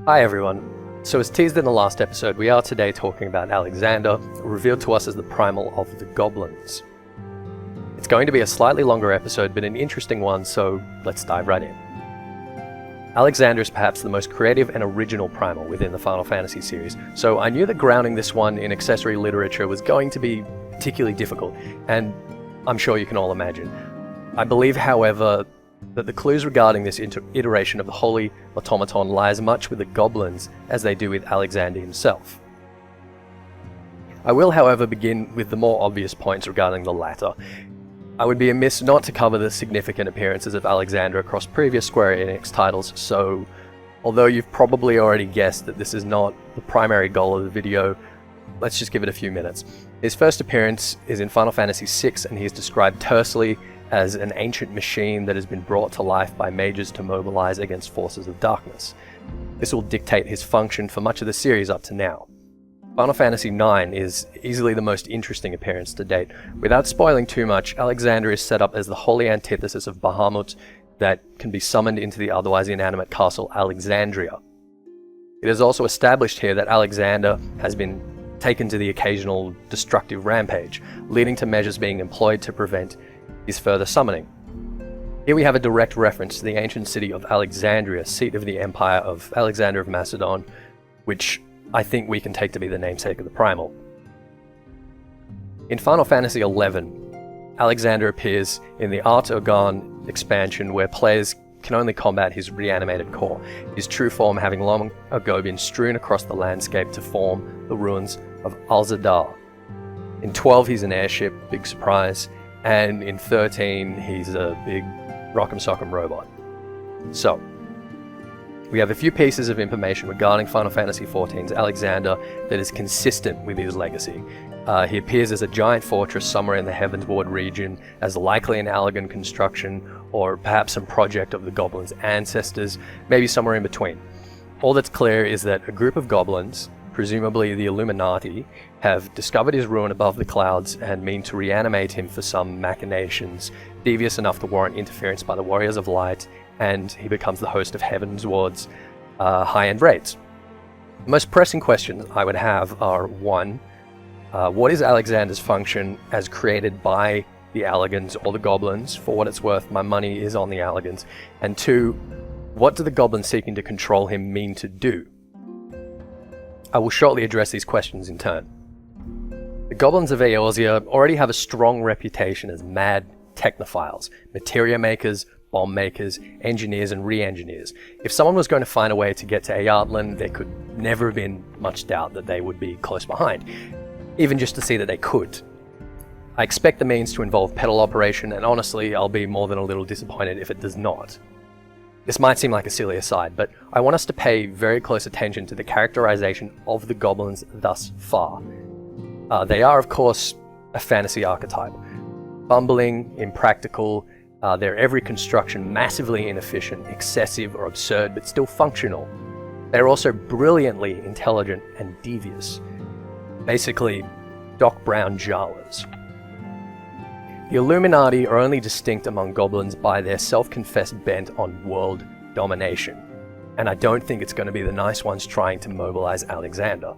Hi everyone. So as teased in the last episode, we are today talking about Alexander, revealed to us as the primal of the goblins. It's going to be a slightly longer episode, but an interesting one, so let's dive right in. Alexander is perhaps the most creative and original primal within the Final Fantasy series, so I knew that grounding this one in accessory literature was going to be particularly difficult, and I'm sure you can all imagine. I believe, however, that the clues regarding this iteration of the Holy Automaton lie as much with the goblins as they do with Alexander himself. I will, however, begin with the more obvious points regarding the latter. I would be amiss not to cover the significant appearances of Alexander across previous Square Enix titles, so although you've probably already guessed that this is not the primary goal of the video, let's just give it a few minutes. His first appearance is in Final Fantasy VI, and he is described tersely as an ancient machine that has been brought to life by mages to mobilize against forces of darkness. This will dictate his function for much of the series up to now. Final Fantasy IX is easily the most interesting appearance to date. Without spoiling too much, Alexander is set up as the holy antithesis of Bahamut that can be summoned into the otherwise inanimate castle Alexandria. It is also established here that Alexander has been taken to the occasional destructive rampage, leading to measures being employed to prevent his further summoning. Here we have a direct reference to the ancient city of Alexandria, seat of the empire of Alexander of Macedon, which I think we can take to be the namesake of the primal. In Final Fantasy XI, Alexander appears in the Art Ogan expansion, where players can only combat his reanimated core, his true form having long ago been strewn across the landscape to form the ruins of Al-Zadar. In 12 he's an airship, big surprise, and in 13 he's a big rock'em sock'em robot. So, we have a few pieces of information regarding Final Fantasy XIV's Alexander that is consistent with his legacy. He appears as a giant fortress somewhere in the Heavensward region, as likely an Allagan construction, or perhaps some project of the goblins' ancestors, maybe somewhere in between. All that's clear is that a group of goblins, presumably the Illuminati, have discovered his ruin above the clouds and mean to reanimate him for some machinations devious enough to warrant interference by the Warriors of Light, and he becomes the host of Heavensward's high-end raids. The most pressing questions I would have are: 1. What is Alexander's function as created by the Allagans or the goblins? For what it's worth, my money is on the Allagans. And 2. What do the goblins seeking to control him mean to do? I will shortly address these questions in turn. The goblins of Eorzea already have a strong reputation as mad technophiles, materia makers, bomb makers, engineers and re-engineers. If someone was going to find a way to get to Ayatlan, there could never have been much doubt that they would be close behind, even just to see that they could. I expect the means to involve pedal operation, and honestly, I'll be more than a little disappointed if it does not. This might seem like a silly aside, but I want us to pay very close attention to the characterization of the goblins thus far. They are, of course, a fantasy archetype. Bumbling, impractical, their every construction massively inefficient, excessive or absurd, but still functional. They're also brilliantly intelligent and devious. Basically, Doc Brown Jawas. The Illuminati are only distinct among goblins by their self-confessed bent on world domination, and I don't think it's going to be the nice ones trying to mobilize Alexander.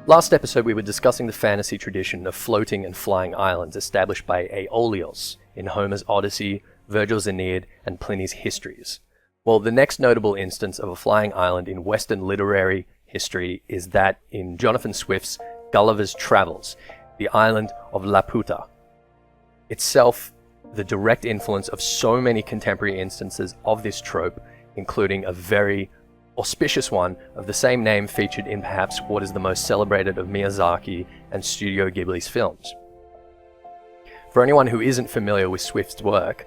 Last episode we were discussing the fantasy tradition of floating and flying islands established by Aeolios in Homer's Odyssey, Virgil's Aeneid, and Pliny's Histories. Well, the next notable instance of a flying island in Western literary history is that in Jonathan Swift's Gulliver's Travels, the island of Laputa. Itself, the direct influence of so many contemporary instances of this trope, including a very auspicious one of the same name featured in perhaps what is the most celebrated of Miyazaki and Studio Ghibli's films. For anyone who isn't familiar with Swift's work,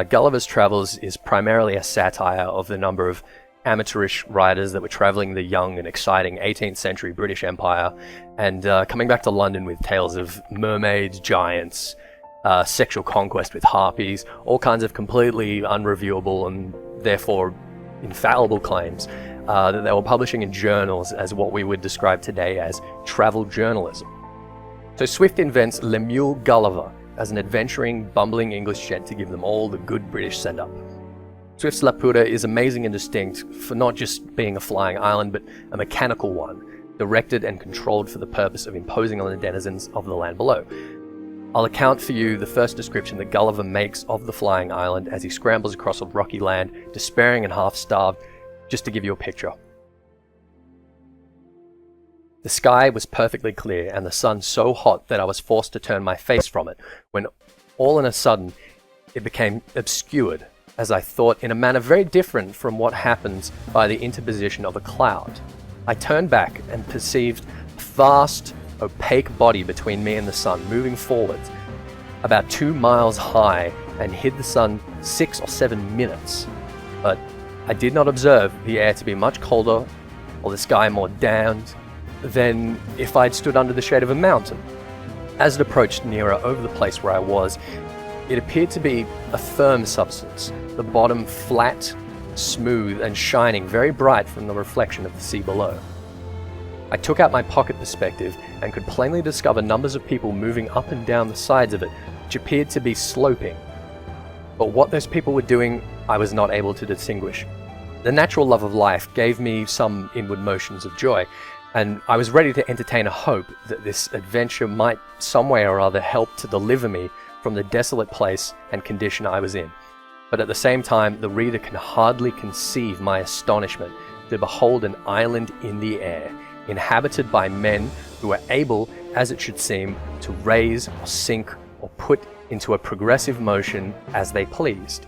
Gulliver's Travels is primarily a satire of the number of amateurish writers that were travelling the young and exciting 18th century British Empire and coming back to London with tales of mermaids, giants, sexual conquest with harpies, all kinds of completely unreviewable and therefore infallible claims that they were publishing in journals as what we would describe today as travel journalism. So Swift invents Le Mule Gulliver as an adventuring, bumbling English gent to give them all the good British send-up. Swift's Laputa is amazing and distinct for not just being a flying island, but a mechanical one, directed and controlled for the purpose of imposing on the denizens of the land below. I'll account for you the first description that Gulliver makes of the flying island as he scrambles across a rocky land, despairing and half-starved, just to give you a picture. The sky was perfectly clear and the sun so hot that I was forced to turn my face from it, when all in a sudden it became obscured, as I thought, in a manner very different from what happens by the interposition of a cloud. I turned back and perceived a vast, opaque body between me and the sun, moving forwards, about 2 miles high, and hid the sun 6 or 7 minutes. But I did not observe the air to be much colder, or the sky more damned, than if I'd stood under the shade of a mountain. As it approached nearer over the place where I was, it appeared to be a firm substance, the bottom flat, smooth, and shining very bright from the reflection of the sea below. I took out my pocket perspective and could plainly discover numbers of people moving up and down the sides of it, which appeared to be sloping. But what those people were doing, I was not able to distinguish. The natural love of life gave me some inward motions of joy, and I was ready to entertain a hope that this adventure might some way or other help to deliver me from the desolate place and condition I was in. But at the same time, the reader can hardly conceive my astonishment to behold an island in the air, inhabited by men who are able, as it should seem, to raise or sink or put into a progressive motion as they pleased.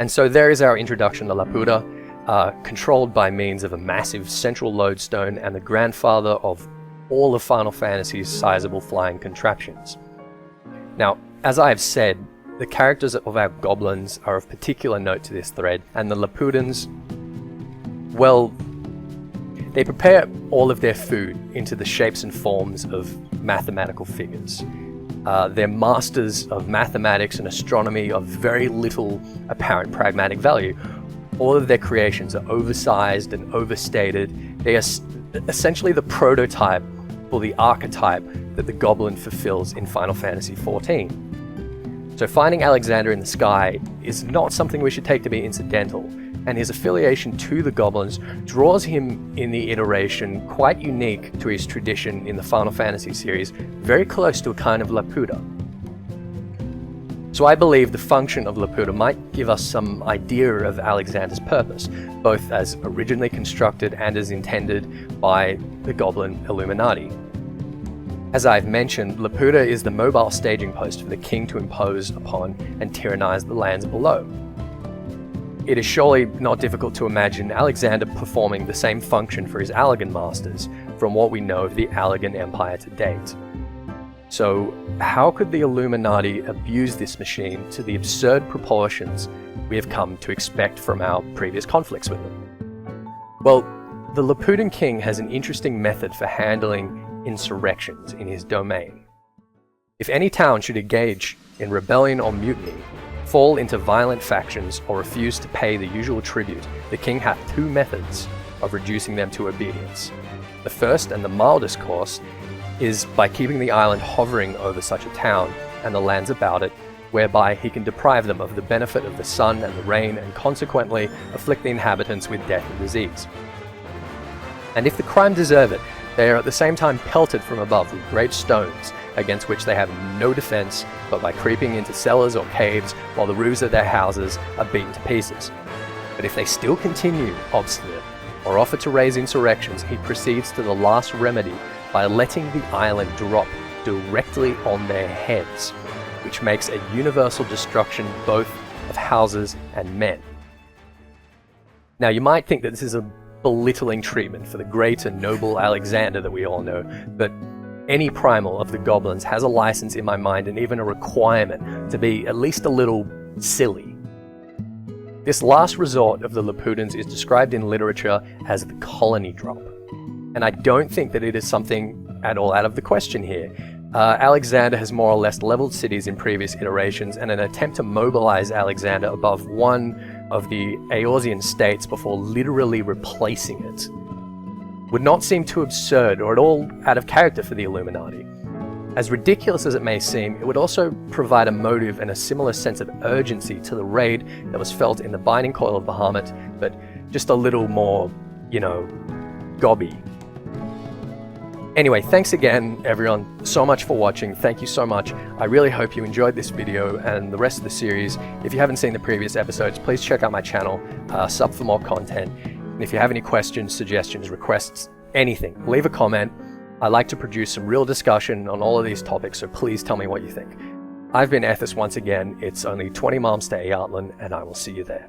And so there is our introduction to Laputa, controlled by means of a massive central lodestone and the grandfather of all of Final Fantasy's sizable flying contraptions. Now, as I have said, the characters of our goblins are of particular note to this thread, and the Laputans, well, they prepare all of their food into the shapes and forms of mathematical figures. They're masters of mathematics and astronomy of very little apparent pragmatic value. All of their creations are oversized and overstated. They are essentially the prototype or the archetype that the goblin fulfills in Final Fantasy XIV. So finding Alexander in the sky is not something we should take to be incidental, and his affiliation to the goblins draws him in the iteration quite unique to his tradition in the Final Fantasy series, very close to a kind of Laputa. So I believe the function of Laputa might give us some idea of Alexander's purpose, both as originally constructed and as intended by the Goblin Illuminati. As I've mentioned, Laputa is the mobile staging post for the king to impose upon and tyrannize the lands below. It is surely not difficult to imagine Alexander performing the same function for his Allagan masters from what we know of the Allagan Empire to date. So how could the Illuminati abuse this machine to the absurd proportions we have come to expect from our previous conflicts with them? Well, the Laputan king has an interesting method for handling insurrections in his domain. If any town should engage in rebellion or mutiny, fall into violent factions, or refuse to pay the usual tribute, the king hath 2 methods of reducing them to obedience. The first and the mildest course is by keeping the island hovering over such a town and the lands about it, whereby he can deprive them of the benefit of the sun and the rain, and consequently afflict the inhabitants with death and disease. And if the crime deserve it, they are at the same time pelted from above with great stones, against which they have no defense but by creeping into cellars or caves while the roofs of their houses are beaten to pieces. But if they still continue obstinate or offer to raise insurrections, he proceeds to the last remedy by letting the island drop directly on their heads, which makes a universal destruction both of houses and men. Now you might think that this is a belittling treatment for the great and noble Alexander that we all know, but any primal of the goblins has a license in my mind, and even a requirement, to be at least a little silly. This last resort of the Laputans is described in literature as the colony drop, and I don't think that it is something at all out of the question here. Alexander has more or less leveled cities in previous iterations, and an attempt to mobilize Alexander above one of the Eorzean states before literally replacing it would not seem too absurd or at all out of character for the Illuminati. As ridiculous as it may seem, it would also provide a motive and a similar sense of urgency to the raid that was felt in the Binding Coil of Bahamut, but just a little more, gobby. Anyway, thanks again everyone so much for watching. Thank you so much. I really hope you enjoyed this video and the rest of the series. If you haven't seen the previous episodes, please check out my channel, sub for more content. And if you have any questions, suggestions, requests, anything, leave a comment. I like to produce some real discussion on all of these topics, so please tell me what you think. I've been Ethis once again. It's only 20 Malms to Ayatlan, and I will see you there.